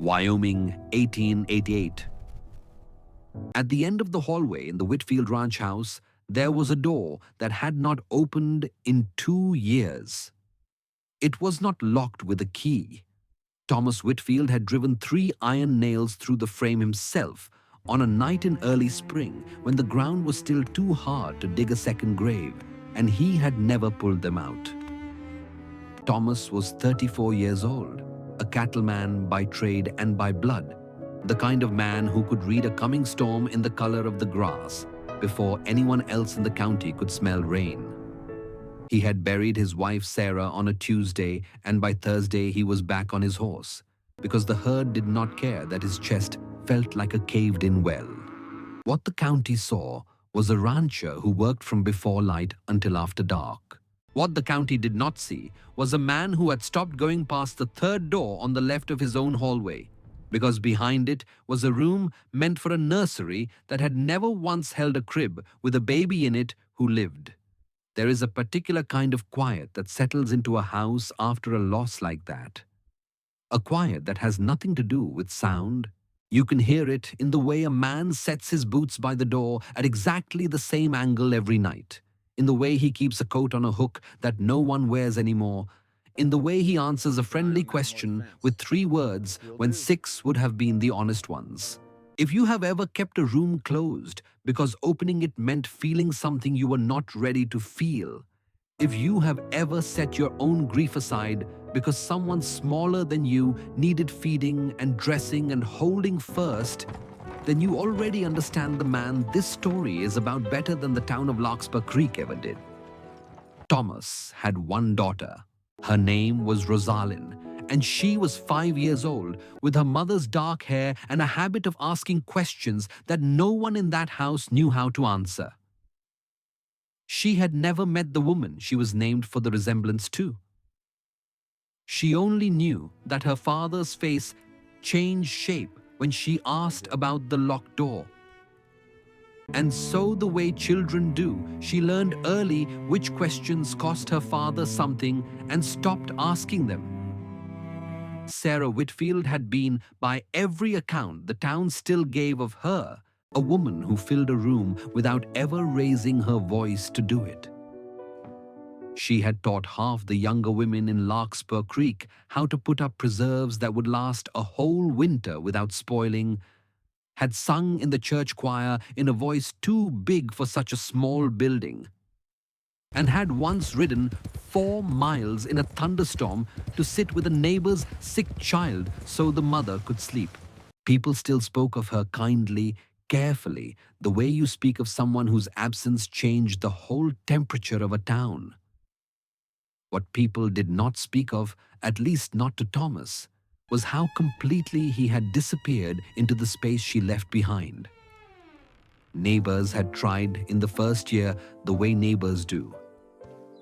Wyoming, 1888. At the end of the hallway in the Whitfield Ranch house, there was a door that had not opened in 2 years. It was not locked with a key. Thomas Whitfield had driven 3 iron nails through the frame himself on a night in early spring when the ground was still too hard to dig a second grave, and he had never pulled them out. Thomas was 34 years old, a cattleman by trade and by blood, the kind of man who could read a coming storm in the color of the grass before anyone else in the county could smell rain. He had buried his wife Sarah on a Tuesday, and by Thursday he was back on his horse, because the herd did not care that his chest felt like a caved-in well. What the county saw was a rancher who worked from before light until after dark. What the county did not see was a man who had stopped going past the 3rd door on the left of his own hallway, because behind it was a room meant for a nursery that had never once held a crib with a baby in it who lived. There is a particular kind of quiet that settles into a house after a loss like that. A quiet that has nothing to do with sound. You can hear it in the way a man sets his boots by the door at exactly the same angle every night, in the way he keeps a coat on a hook that no one wears anymore, in the way he answers a friendly question with 3 words when 6 would have been the honest ones. If you have ever kept a room closed because opening it meant feeling something you were not ready to feel, if you have ever set your own grief aside because someone smaller than you needed feeding and dressing and holding first, then you already understand the man this story is about better than the town of Larkspur Creek ever did. Thomas had 1 daughter. Her name was Rosalind, and she was 5 years old, with her mother's dark hair and a habit of asking questions that no one in that house knew how to answer. She had never met the woman she was named for the resemblance to. She only knew that her father's face changed shape when she asked about the locked door. And so, the way children do, she learned early which questions cost her father something and stopped asking them. Sarah Whitfield had been, by every account the town still gave of her, a woman who filled a room without ever raising her voice to do it. She had taught half the younger women in Larkspur Creek how to put up preserves that would last a whole winter without spoiling, had sung in the church choir in a voice too big for such a small building, and had once ridden 4 miles in a thunderstorm to sit with a neighbor's sick child so the mother could sleep. People still spoke of her kindly, carefully, the way you speak of someone whose absence changed the whole temperature of a town. What people did not speak of, at least not to Thomas, was how completely he had disappeared into the space she left behind. Neighbors had tried in the first year the way neighbors do.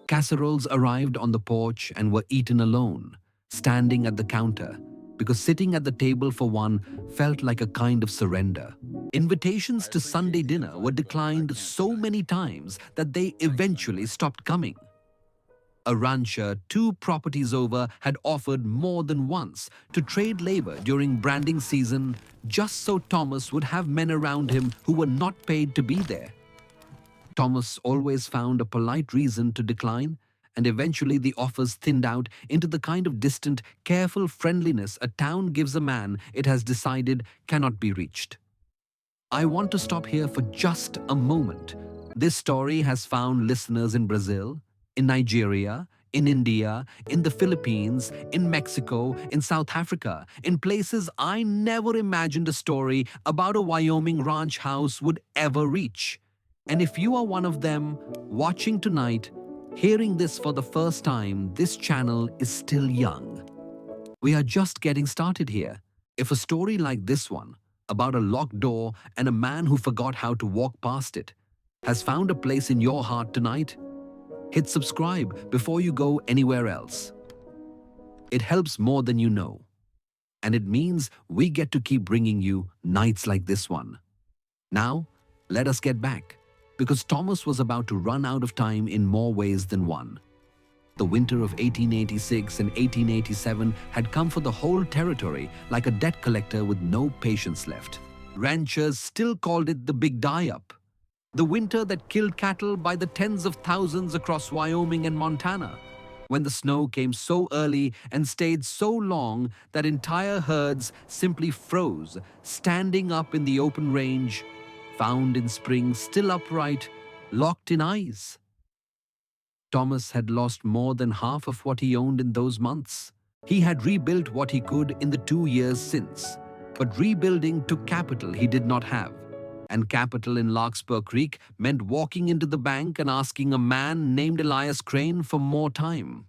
Casseroles arrived on the porch and were eaten alone, standing at the counter, because sitting at the table for one felt like a kind of surrender. Invitations to Sunday dinner were declined so many times that they eventually stopped coming. A rancher 2 properties over had offered more than once to trade labor during branding season just so Thomas would have men around him who were not paid to be there. Thomas always found a polite reason to decline, and eventually the offers thinned out into the kind of distant, careful friendliness a town gives a man it has decided cannot be reached. I want to stop here for just a moment. This story has found listeners in Brazil, in Nigeria, in India, in the Philippines, in Mexico, in South Africa, in places I never imagined a story about a Wyoming ranch house would ever reach. And if you are one of them, watching tonight, hearing this for the first time, this channel is still young. We are just getting started here. If a story like this one, about a locked door and a man who forgot how to walk past it, has found a place in your heart tonight, hit subscribe before you go anywhere else. It helps more than you know. And it means we get to keep bringing you nights like this one. Now, let us get back, because Thomas was about to run out of time in more ways than one. The winter of 1886 and 1887 had come for the whole territory like a debt collector with no patience left. Ranchers still called it the Big Die-Up, the winter that killed cattle by the tens of thousands across Wyoming and Montana, when the snow came so early and stayed so long that entire herds simply froze, standing up in the open range, found in spring still upright, locked in ice. Thomas had lost more than half of what he owned in those months. He had rebuilt what he could in the 2 years since, but rebuilding took capital he did not have. And capital in Larkspur Creek meant walking into the bank and asking a man named Elias Crane for more time.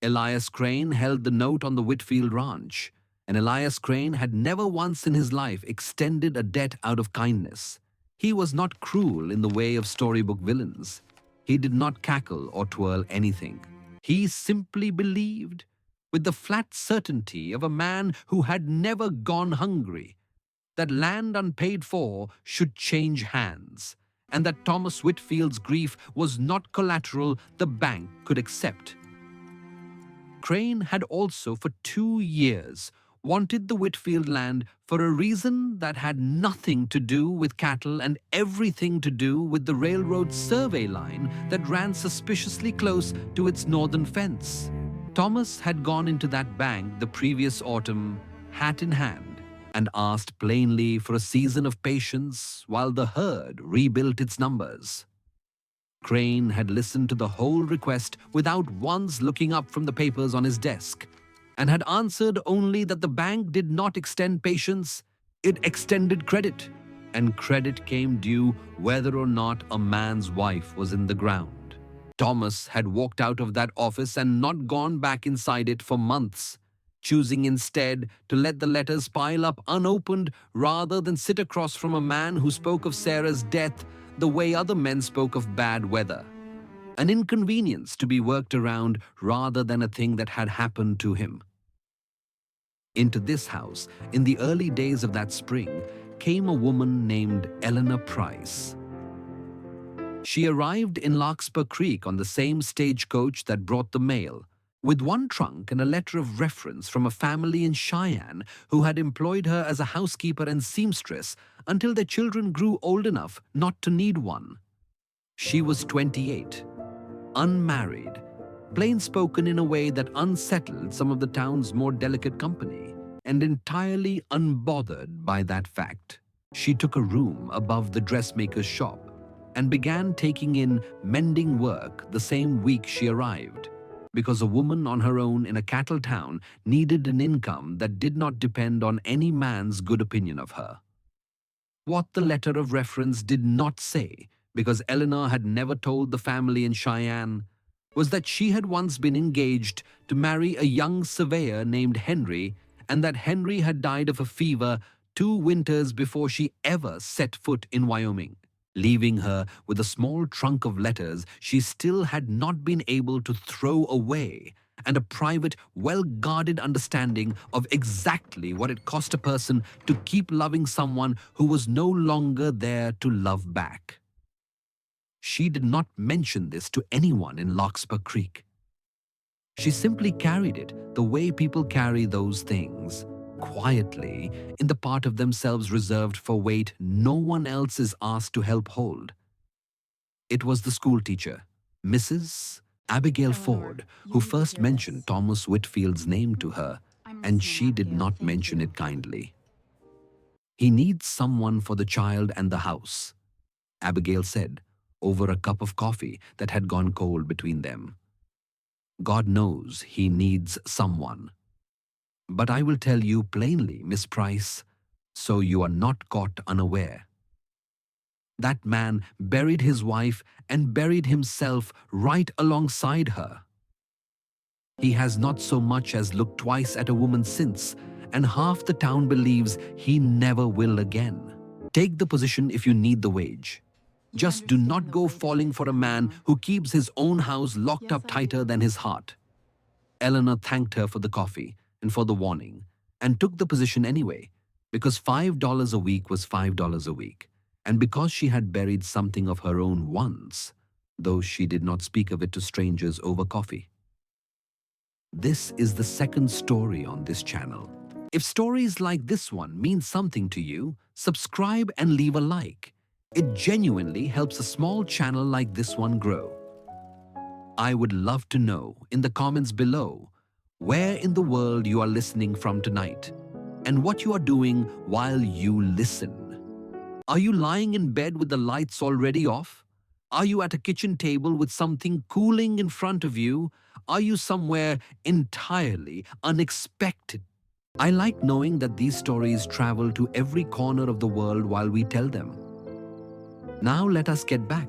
Elias Crane held the note on the Whitfield Ranch, and Elias Crane had never once in his life extended a debt out of kindness. He was not cruel in the way of storybook villains. He did not cackle or twirl anything. He simply believed, with the flat certainty of a man who had never gone hungry, that land unpaid for should change hands, and that Thomas Whitfield's grief was not collateral the bank could accept. Crane had also for 2 years wanted the Whitfield land for a reason that had nothing to do with cattle and everything to do with the railroad survey line that ran suspiciously close to its northern fence. Thomas had gone into that bank the previous autumn, hat in hand, and asked plainly for a season of patience while the herd rebuilt its numbers. Crane had listened to the whole request without once looking up from the papers on his desk, and had answered only that the bank did not extend patience, it extended credit, and credit came due whether or not a man's wife was in the ground. Thomas had walked out of that office and not gone back inside it for months, choosing instead to let the letters pile up unopened rather than sit across from a man who spoke of Sarah's death the way other men spoke of bad weather. An inconvenience to be worked around rather than a thing that had happened to him. Into this house, in the early days of that spring, came a woman named Eleanor Price. She arrived in Larkspur Creek on the same stagecoach that brought the mail, with one trunk and a letter of reference from a family in Cheyenne who had employed her as a housekeeper and seamstress until their children grew old enough not to need one. She was 28, unmarried, plain-spoken in a way that unsettled some of the town's more delicate company, and entirely unbothered by that fact. She took a room above the dressmaker's shop and began taking in mending work the same week she arrived, because a woman on her own in a cattle town needed an income that did not depend on any man's good opinion of her. What the letter of reference did not say, because Eleanor had never told the family in Cheyenne, was that she had once been engaged to marry a young surveyor named Henry, and that Henry had died of a fever 2 winters before she ever set foot in Wyoming, leaving her with a small trunk of letters she still had not been able to throw away, and a private, well-guarded understanding of exactly what it cost a person to keep loving someone who was no longer there to love back. She did not mention this to anyone in Larkspur Creek. She simply carried it the way people carry those things, quietly, in the part of themselves reserved for weight no one else is asked to help hold. It was the schoolteacher, Mrs. Abigail Ford, who first mentioned Thomas Whitfield's name to her, and she did not mention it kindly. "He needs someone for the child and the house," Abigail said, over a cup of coffee that had gone cold between them. "God knows he needs someone. But I will tell you plainly, Miss Price, so you are not caught unaware. That man buried his wife and buried himself right alongside her. He has not so much as looked twice at a woman since, and half the town believes he never will again. Take the position if you need the wage. Just do not go falling for a man who keeps his own house locked up tighter than his heart." Eleanor thanked her for the coffee and for the warning, and took the position anyway, because $5 a week was $5 a week, and because she had buried something of her own once, though she did not speak of it to strangers over coffee. This is the second story on this channel. If stories like this one mean something to you, subscribe and leave a like. It genuinely helps a small channel like this one grow. I would love to know in the comments below where in the world you are listening from tonight and what you are doing while you listen. Are you lying in bed with the lights already off? Are you at a kitchen table with something cooling in front of you? Are you somewhere entirely unexpected? I like knowing that these stories travel to every corner of the world while we tell them. Now let us get back,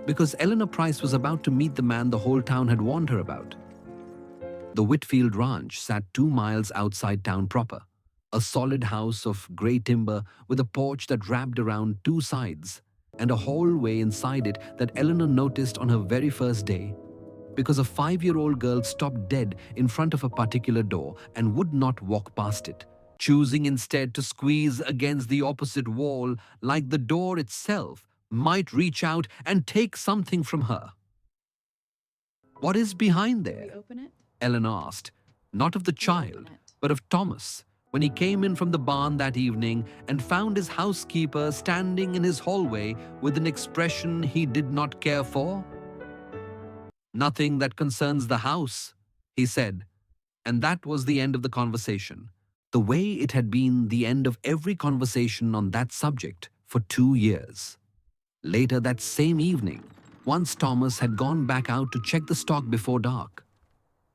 because Eleanor Price was about to meet the man the whole town had warned her about. The Whitfield Ranch sat 2 miles outside town proper, a solid house of grey timber with a porch that wrapped around 2 sides, and a hallway inside it that Eleanor noticed on her very first day, because a 5-year-old girl stopped dead in front of a particular door and would not walk past it, choosing instead to squeeze against the opposite wall like the door itself might reach out and take something from her. "What is behind Can we there?" open it? Eleanor asked, not of the child, open it? but of Thomas, when he came in from the barn that evening and found his housekeeper standing in his hallway with an expression he did not care for. "Nothing that concerns the house," he said, and that was the end of the conversation, the way it had been the end of every conversation on that subject for 2 years. Later that same evening, once Thomas had gone back out to check the stock before dark,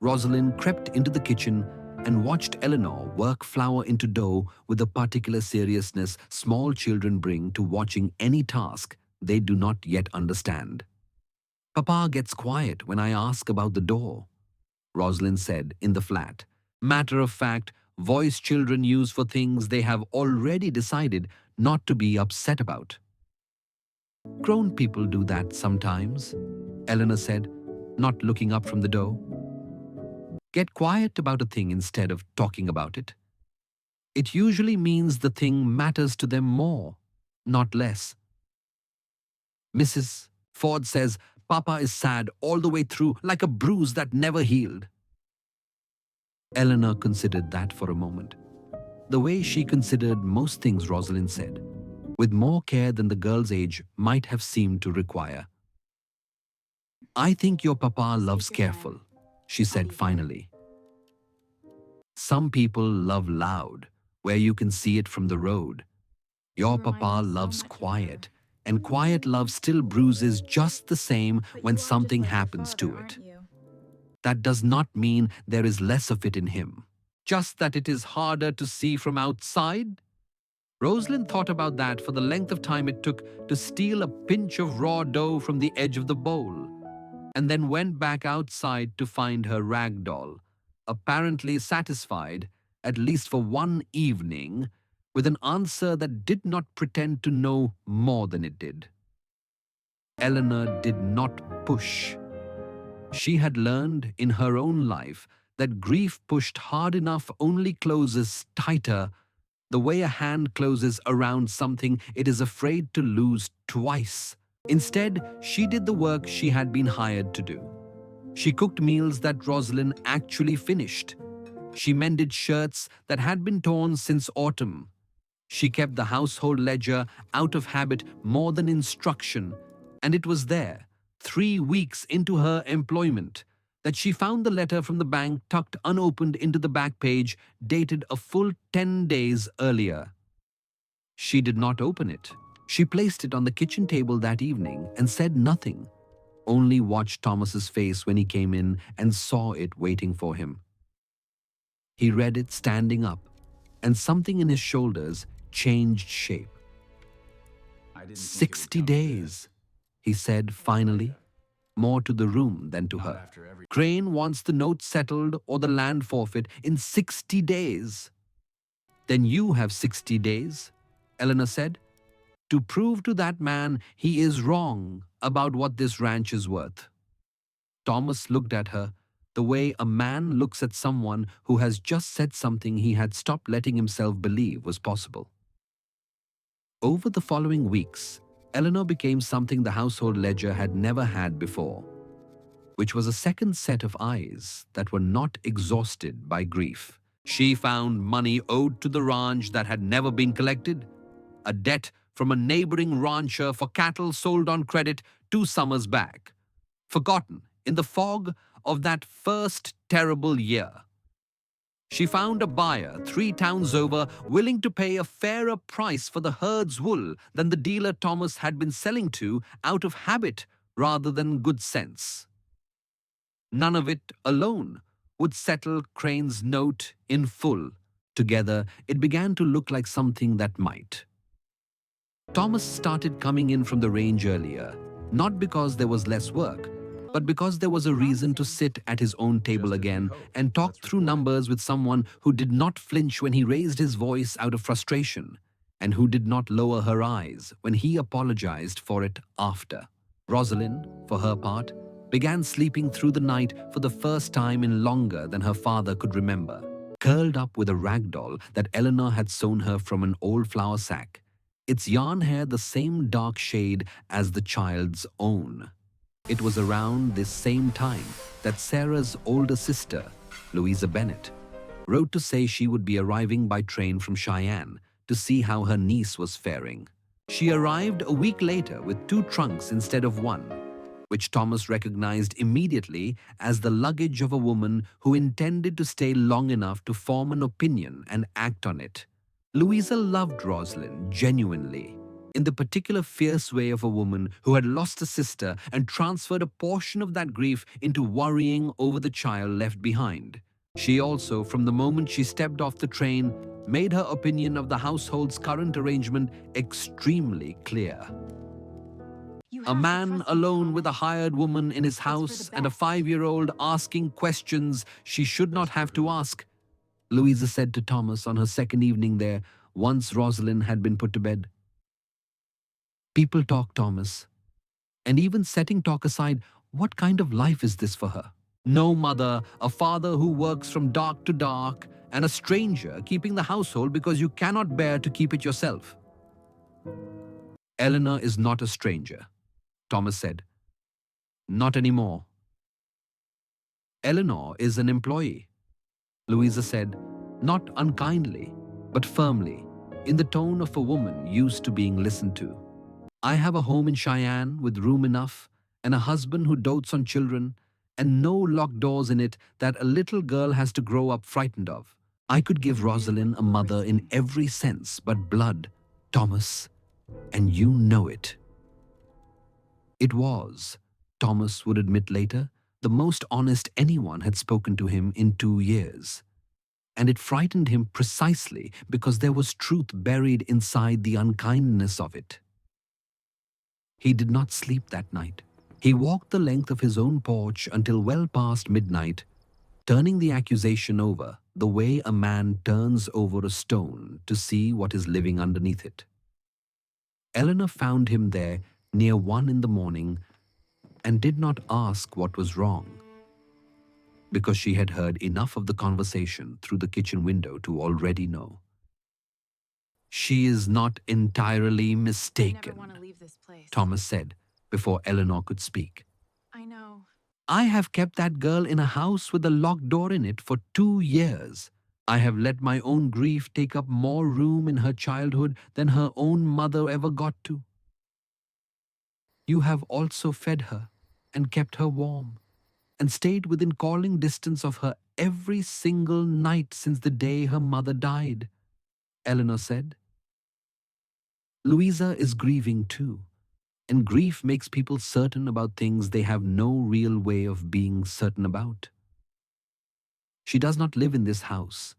Rosalind crept into the kitchen and watched Eleanor work flour into dough with the particular seriousness small children bring to watching any task they do not yet understand. "Papa gets quiet when I ask about the door," Rosalind said in the flat, matter-of-fact voice children use for things they have already decided not to be upset about. "Grown people do that sometimes," Eleanor said, not looking up from the dough. "Get quiet about a thing instead of talking about it. It usually means the thing matters to them more, not less. Mrs. Ford says Papa is sad all the way through, like a bruise that never healed." Eleanor considered that for a moment, the way she considered most things Rosalind said, with more care than the girl's age might have seemed to require. "I think your papa loves Take your time. careful," she said be there. finally. "Some people love loud, where you can see it from the road. Your You remind papa me so loves much of quiet, her. and quiet love still bruises just the same But when you are just something like your happens father, to aren't it. you? That does not mean there is less of it in him, just that it is harder to see from outside." Rosalind thought about that for the length of time it took to steal a pinch of raw dough from the edge of the bowl, and then went back outside to find her rag doll, apparently satisfied, at least for one evening, with an answer that did not pretend to know more than it did. Eleanor did not push. She had learned in her own life that grief pushed hard enough only closes tighter, the way a hand closes around something it is afraid to lose twice. Instead, she did the work she had been hired to do. She cooked meals that Rosalind actually finished. She mended shirts that had been torn since autumn. She kept the household ledger out of habit more than instruction, and it was there, 3 weeks into her employment, that she found the letter from the bank tucked unopened into the back page, dated a full 10 days earlier. She did not open it. She placed it on the kitchen table that evening and said nothing, only watched Thomas's face when he came in and saw it waiting for him. He read it standing up, and something in his shoulders changed shape. 60 days, he said finally, more to the room than to her. Crane wants the note settled or the land forfeit in 60 days. Then you have 60 days, Eleanor said, to prove to that man he is wrong about what this ranch is worth. Thomas looked at her the way a man looks at someone who has just said something he had stopped letting himself believe was possible. Over the following weeks, Eleanor became something the household ledger had never had before, which was a second set of eyes that were not exhausted by grief. She found money owed to the ranch that had never been collected, a debt from a neighboring rancher for cattle sold on credit 2 summers back, forgotten in the fog of that first terrible year. She found a buyer 3 towns over willing to pay a fairer price for the herd's wool than the dealer Thomas had been selling to out of habit rather than good sense. None of it alone would settle Crane's note in full. Together, it began to look like something that might. Thomas started coming in from the range earlier, not because there was less work, but because there was a reason to sit at his own table again and talk through numbers with someone who did not flinch when he raised his voice out of frustration, and who did not lower her eyes when he apologized for it after. Rosalind, for her part, began sleeping through the night for the first time in longer than her father could remember, curled up with a rag doll that Eleanor had sewn her from an old flour sack, its yarn hair the same dark shade as the child's own. It was around this same time that Sarah's older sister, Louisa Bennet, wrote to say she would be arriving by train from Cheyenne to see how her niece was faring. She arrived a week later with 2 trunks instead of 1, which Thomas recognized immediately as the luggage of a woman who intended to stay long enough to form an opinion and act on it. Louisa loved Rosalind genuinely, in the particular fierce way of a woman who had lost a sister and transferred a portion of that grief into worrying over the child left behind. She also, from the moment she stepped off the train, made her opinion of the household's current arrangement extremely clear. A man alone with a hired woman in his house and a 5-year-old asking questions she should not have to ask, Louisa said to Thomas on her second evening there, once Rosalind had been put to bed. People talk, Thomas. And even setting talk aside, what kind of life is this for her? No mother, a father who works from dark to dark, and a stranger keeping the household because you cannot bear to keep it yourself. Eleanor is not a stranger, Thomas said. Not anymore. Eleanor is an employee, Louisa said, not unkindly, but firmly, in the tone of a woman used to being listened to. I have a home in Cheyenne with room enough, and a husband who dotes on children, and no locked doors in it that a little girl has to grow up frightened of. I could give Rosalind a mother in every sense but blood, Thomas, and you know it. It was, Thomas would admit later, the most honest anyone had spoken to him in 2 years. And it frightened him precisely because there was truth buried inside the unkindness of it. He did not sleep that night. He walked the length of his own porch until well past midnight, turning the accusation over the way a man turns over a stone to see what is living underneath it. Eleanor found him there near 1 in the morning and did not ask what was wrong, because she had heard enough of the conversation through the kitchen window to already know. She is not entirely mistaken, Thomas said before Eleanor could speak. I know. I have kept that girl in a house with a locked door in it for 2 years. I have let my own grief take up more room in her childhood than her own mother ever got to. You have also fed her and kept her warm and stayed within calling distance of her every single night since the day her mother died, Eleanor said. Louisa is grieving too, and grief makes people certain about things they have no real way of being certain about. She does not live in this house.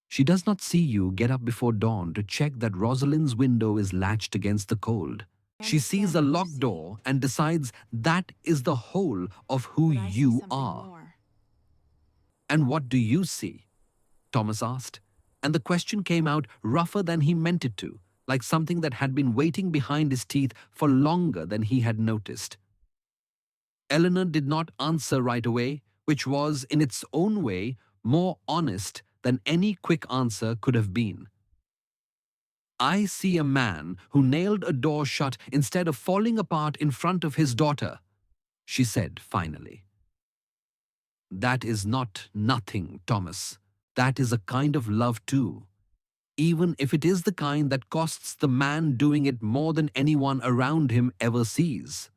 She does not see you get up before dawn to check that Rosalind's window is latched against the cold. She sees a locked door and decides that is the whole of who you are. And what do you see? Thomas asked, and the question came out rougher than he meant it to, like something that had been waiting behind his teeth for longer than he had noticed. Eleanor did not answer right away, which was, in its own way, more honest than any quick answer could have been. I see a man who nailed a door shut instead of falling apart in front of his daughter, she said finally. That is not nothing, Thomas. That is a kind of love too, even if it is the kind that costs the man doing it more than anyone around him ever sees.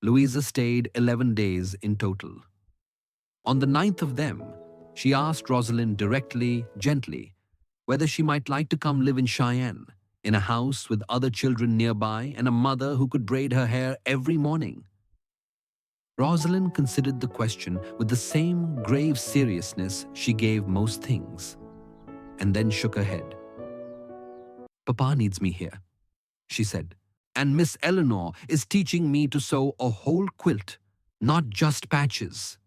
Louisa stayed 11 days in total. On the ninth of them, she asked Rosalind directly, gently, whether she might like to come live in Cheyenne, in a house with other children nearby and a mother who could braid her hair every morning. Rosalind considered the question with the same grave seriousness she gave most things, and then shook her head. Papa needs me here, she said, and Miss Eleanor is teaching me to sew a whole quilt, not just patches.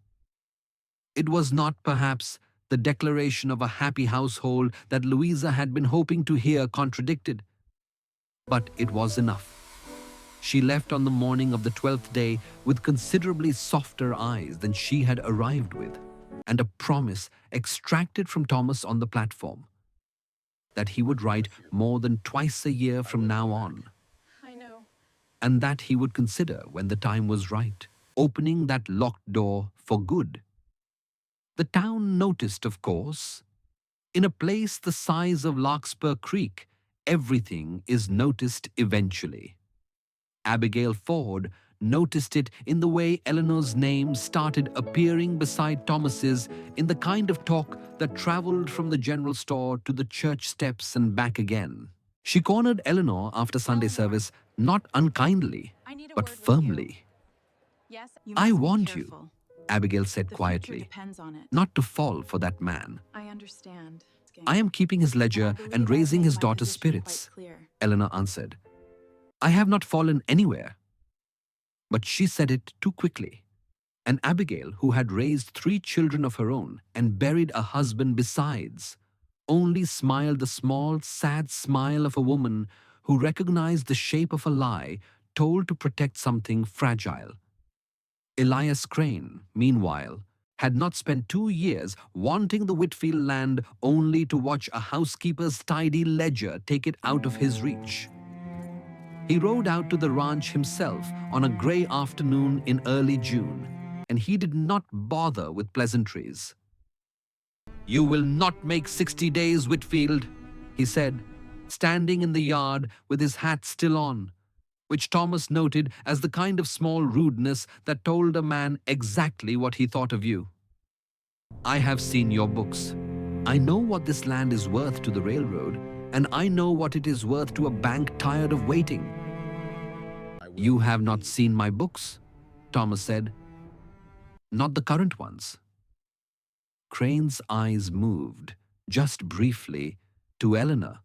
It was not, perhaps, the declaration of a happy household that Louisa had been hoping to hear contradicted, but it was enough. She left on the morning of the 12th day with considerably softer eyes than she had arrived with, and a promise extracted from Thomas on the platform that he would write more than twice a year from now on. I know. And that he would consider, when the time was right, opening that locked door for good. The town noticed, of course. In a place the size of Larkspur Creek, everything is noticed eventually. Abigail Ford noticed it in the way Eleanor's name started appearing beside Thomas's in the kind of talk that traveled from the general store to the church steps and back again. She cornered Eleanor after Sunday service, not unkindly, but firmly. Yes, I warned you, Abigail said quietly, not to fall for that man. I understand. I am keeping his ledger and raising his daughter's spirits, Eleanor answered. I have not fallen anywhere. But she said it too quickly. And Abigail, who had raised 3 children of her own and buried a husband besides, only smiled the small, sad smile of a woman who recognized the shape of a lie told to protect something fragile. Elias Crane, meanwhile, had not spent 2 years wanting the Whitfield land only to watch a housekeeper's tidy ledger take it out of his reach. He rode out to the ranch himself on a gray afternoon in early June, and he did not bother with pleasantries. You will not make 60 days, Whitfield, he said, standing in the yard with his hat still on, which Thomas noted as the kind of small rudeness that told a man exactly what he thought of you. I have seen your books. I know what this land is worth to the railroad, and I know what it is worth to a bank tired of waiting. You have not seen my books, Thomas said. Not the current ones. Crane's eyes moved, just briefly, to Eleanor,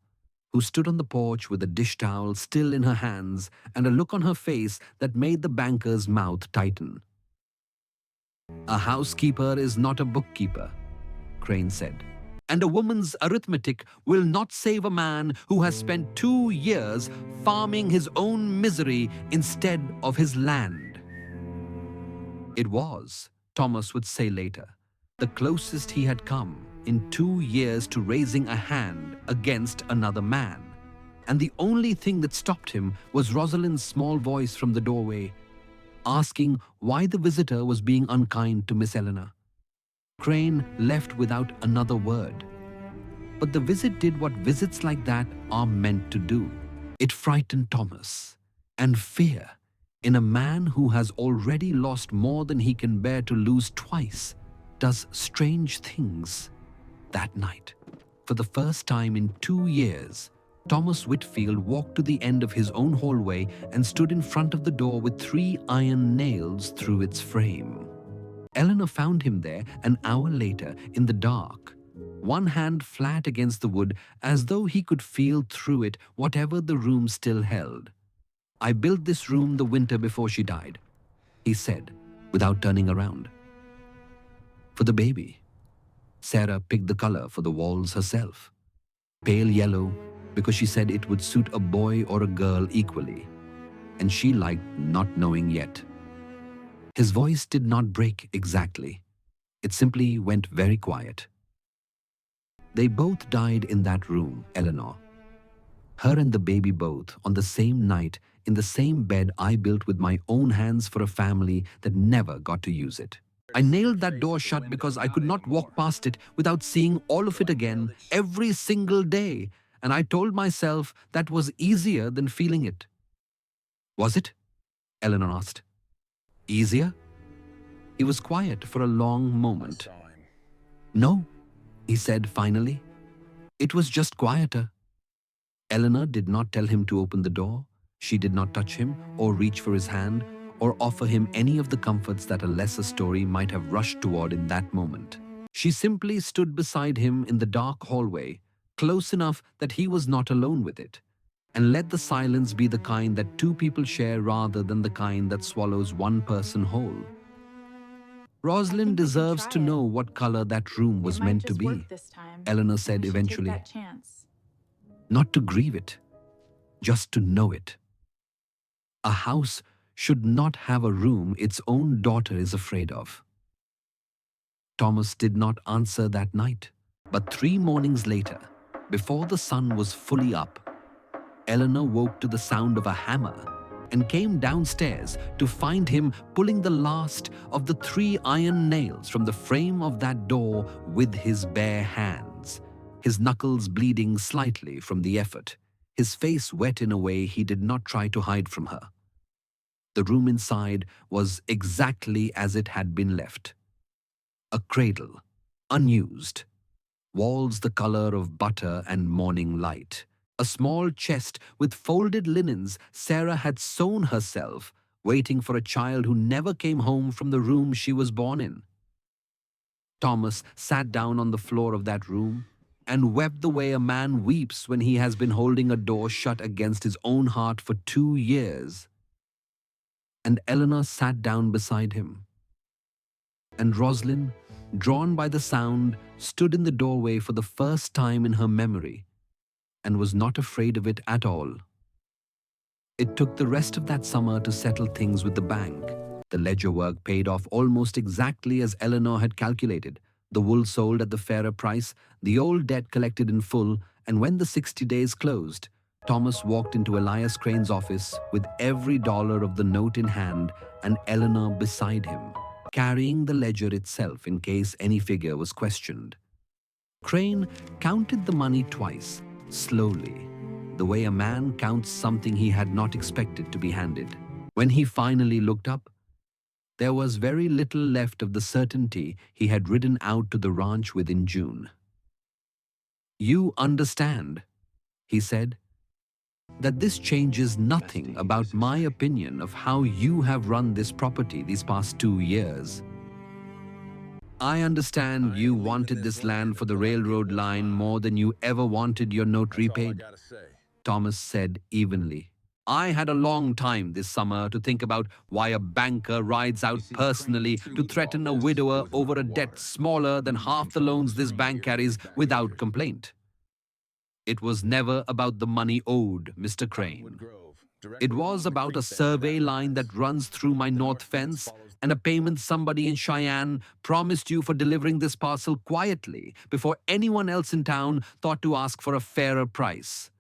who stood on the porch with a dish towel still in her hands and a look on her face that made the banker's mouth tighten. A housekeeper is not a bookkeeper, Crane said. And a woman's arithmetic will not save a man who has spent 2 years farming his own misery instead of his land. It was, Thomas would say later, the closest he had come in 2 years to raising a hand against another man. And the only thing that stopped him was Rosalind's small voice from the doorway, asking why the visitor was being unkind to Miss Eleanor. Crane left without another word. But the visit did what visits like that are meant to do. It frightened Thomas, and fear, in a man who has already lost more than he can bear to lose twice, does strange things. That night, for the first time in 2 years, Thomas Whitfield walked to the end of his own hallway and stood in front of the door with 3 iron nails through its frame. Eleanor found him there an hour later in the dark, one hand flat against the wood as though he could feel through it whatever the room still held. I built this room the winter before she died, he said, without turning around. For the baby. Sarah picked the color for the walls herself. Pale yellow, because she said it would suit a boy or a girl equally, and she liked not knowing yet. His voice did not break exactly. It simply went very quiet. They both died in that room, Eleanor, Her and the baby both, on the same night, in the same bed I built with my own hands for a family that never got to use it. I nailed that door shut because I could not walk past it without seeing all of it again every single day, and I told myself that was easier than feeling it. Was it? Eleanor asked. Easier? He was quiet for a long moment. No, he said finally. It was just quieter. Eleanor did not tell him to open the door. She did not touch him or reach for his hand or offer him any of the comforts that a lesser story might have rushed toward in that moment. She simply stood beside him in the dark hallway, close enough that he was not alone with it, and let the silence be the kind that two people share rather than the kind that swallows one person whole. Rosalind think we should deserves try to it. know what color that room was It might meant to just be, work this time. Eleanor said We should take eventually. that chance. Not to grieve it, just to know it. A house should not have a room its own daughter is afraid of. Thomas did not answer that night, but 3 mornings later, before the sun was fully up, Eleanor woke to the sound of a hammer and came downstairs to find him pulling the last of the 3 iron nails from the frame of that door with his bare hands, his knuckles bleeding slightly from the effort, his face wet in a way he did not try to hide from her. The room inside was exactly as it had been left. A cradle, unused, walls the color of butter and morning light, a small chest with folded linens Sarah had sewn herself, waiting for a child who never came home from the room she was born in. Thomas sat down on the floor of that room and wept the way a man weeps when he has been holding a door shut against his own heart for 2 years. And Eleanor sat down beside him. And Rosalind, drawn by the sound, stood in the doorway for the first time in her memory and was not afraid of it at all. It took the rest of that summer to settle things with the bank. The ledger work paid off almost exactly as Eleanor had calculated. The wool sold at the fairer price, the old debt collected in full, and when the 60 days closed, Thomas walked into Elias Crane's office with every dollar of the note in hand and Eleanor beside him, carrying the ledger itself in case any figure was questioned. Crane counted the money twice, slowly, the way a man counts something he had not expected to be handed. When he finally looked up, there was very little left of the certainty he had ridden out to the ranch with in June. "You understand," he said, "that this changes nothing about my opinion of how you have run this property these past 2 years. I understand you wanted this land for the railroad line more than you ever wanted your note repaid," Thomas said evenly. "I had a long time this summer to think about why a banker rides out personally to threaten a widower over a debt smaller than half the loans this bank carries without complaint. It was never about the money owed, Mr. Crane. It was about a survey line that runs through my north fence and a payment somebody in Cheyenne promised you for delivering this parcel quietly before anyone else in town thought to ask for a fairer price."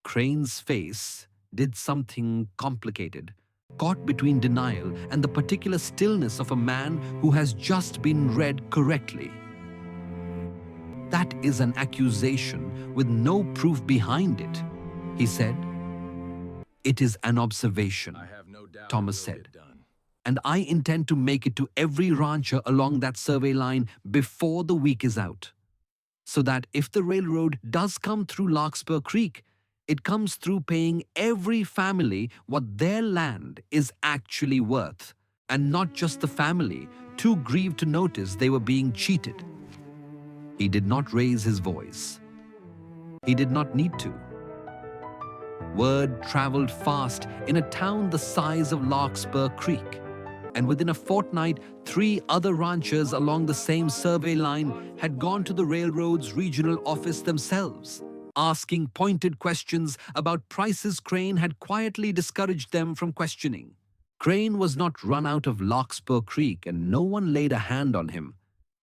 Crane's face did something complicated, caught between denial and the particular stillness of a man who has just been read correctly. "That is an accusation with no proof behind it," he said. "It is an observation," Thomas said, "and I intend to make it to every rancher along that survey line before the week is out, so that if the railroad does come through Larkspur Creek, it comes through paying every family what their land is actually worth, and not just the family too grieved to notice they were being cheated." He did not raise his voice. He did not need to. Word traveled fast in a town the size of Larkspur Creek, and within a fortnight, 3 other ranchers along the same survey line had gone to the railroad's regional office themselves, asking pointed questions about prices Crane had quietly discouraged them from questioning. Crane was not run out of Larkspur Creek, and no one laid a hand on him,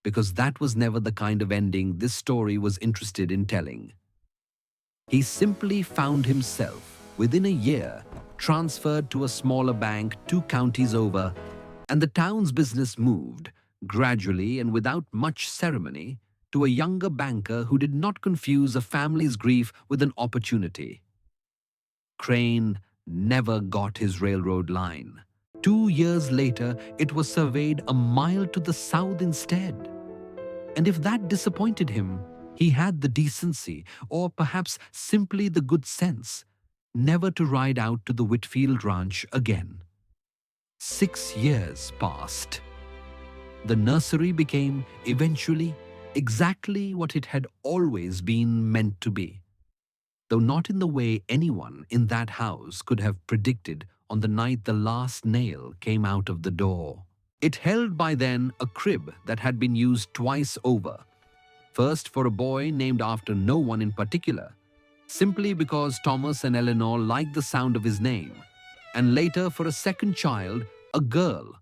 because that was never the kind of ending this story was interested in telling. He simply found himself, within a year, transferred to a smaller bank 2 counties over, and the town's business moved, gradually and without much ceremony, to a younger banker who did not confuse a family's grief with an opportunity. Crane never got his railroad line. 2 years later, it was surveyed a mile to the south instead. And if that disappointed him, he had the decency, or perhaps simply the good sense, never to ride out to the Whitfield ranch again. 6 years passed. The nursery became, eventually, exactly what it had always been meant to be, though not in the way anyone in that house could have predicted on the night the last nail came out of the door. It held by then a crib that had been used twice over, first for a boy named after no one in particular, simply because Thomas and Eleanor liked the sound of his name, and later for a second child, a girl,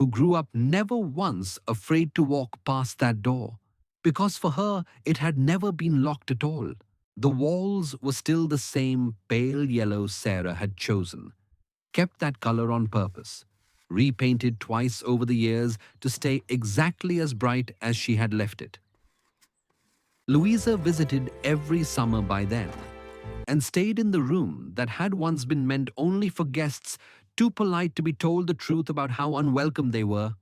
who grew up never once afraid to walk past that door, because for her it had never been locked at all. The walls were still the same pale yellow Sarah had chosen, kept that color on purpose, repainted twice over the years to stay exactly as bright as she had left it. Louisa visited every summer by then, and stayed in the room that had once been meant only for guests too polite to be told the truth about how unwelcome they were.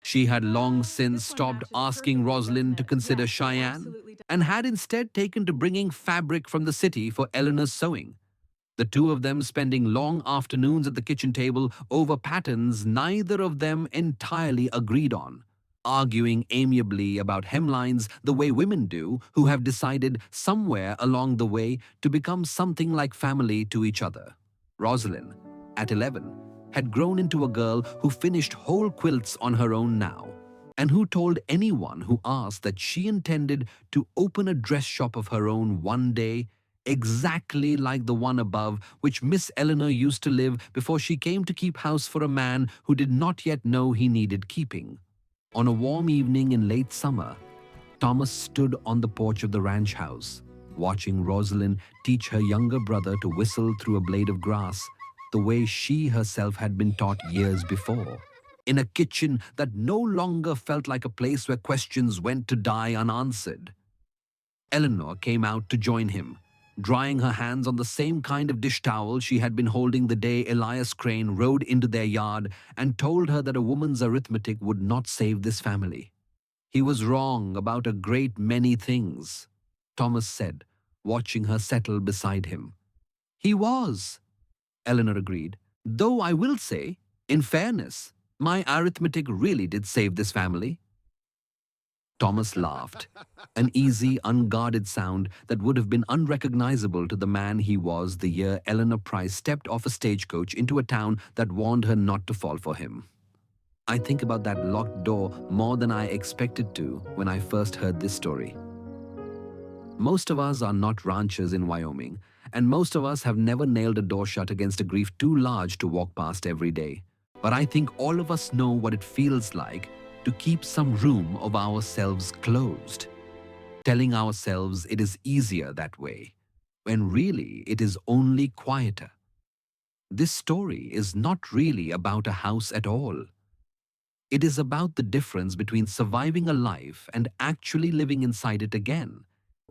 She had long since This one stopped matches asking perfectly, Rosalind doesn't to it? consider Yes, it Cheyenne, absolutely does. and had instead taken to bringing fabric from the city for Eleanor's sewing. The two of them spending long afternoons at the kitchen table over patterns neither of them entirely agreed on, arguing amiably about hemlines the way women do who have decided somewhere along the way to become something like family to each other. Rosalind, at 11, had grown into a girl who finished whole quilts on her own now, and who told anyone who asked that she intended to open a dress shop of her own one day, exactly like the one above which Miss Eleanor used to live before she came to keep house for a man who did not yet know he needed keeping. On a warm evening in late summer, Thomas stood on the porch of the ranch house, watching Rosalind teach her younger brother to whistle through a blade of grass, the way she herself had been taught years before, in a kitchen that no longer felt like a place where questions went to die unanswered. Eleanor came out to join him, drying her hands on the same kind of dish towel she had been holding the day Elias Crane rode into their yard and told her that a woman's arithmetic would not save this family. He was wrong about a great many things, Thomas said, watching her settle beside him. He was, Eleanor agreed, though I will say, in fairness, my arithmetic really did save this family. Thomas laughed, an easy, unguarded sound that would have been unrecognizable to the man he was the year Eleanor Price stepped off a stagecoach into a town that warned her not to fall for him. I think about that locked door more than I expected to when I first heard this story. Most of us are not ranchers in Wyoming, and most of us have never nailed a door shut against a grief too large to walk past every day. But I think all of us know what it feels like to keep some room of ourselves closed, telling ourselves it is easier that way, when really it is only quieter. This story is not really about a house at all. It is about the difference between surviving a life and actually living inside it again,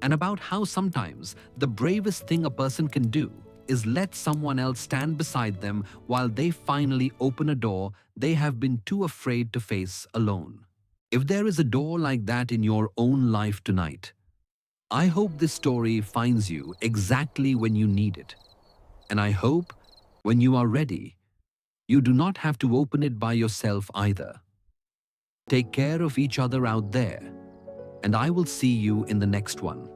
and about how sometimes the bravest thing a person can do is let someone else stand beside them while they finally open a door they have been too afraid to face alone. If there is a door like that in your own life tonight, I hope this story finds you exactly when you need it. And I hope, when you are ready, you do not have to open it by yourself either. Take care of each other out there, and I will see you in the next one.